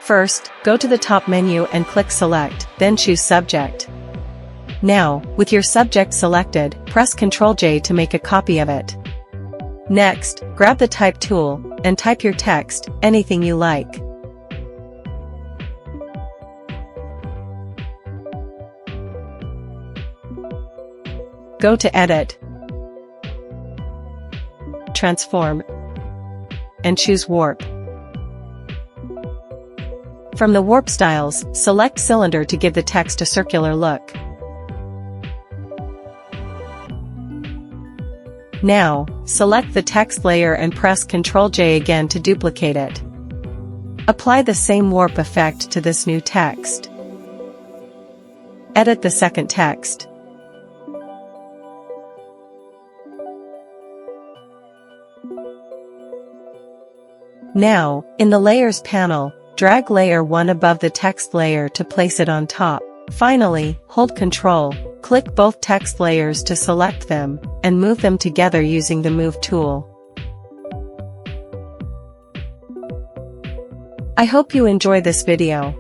First, go to the top menu and click Select, then choose Subject. Now, with your subject selected, press Ctrl+J to make a copy of it. Next, grab the Type tool, and type your text, anything you like. Go to Edit, Transform, and choose Warp. From the warp styles, select Cylinder to give the text a circular look. Now, select the text layer and press Ctrl+J again to duplicate it. Apply the same warp effect to this new text. Edit the second text. Now, in the Layers panel, drag Layer 1 above the text layer to place it on top. Finally, hold Ctrl, click both text layers to select them, and move them together using the Move tool. I hope you enjoy this video.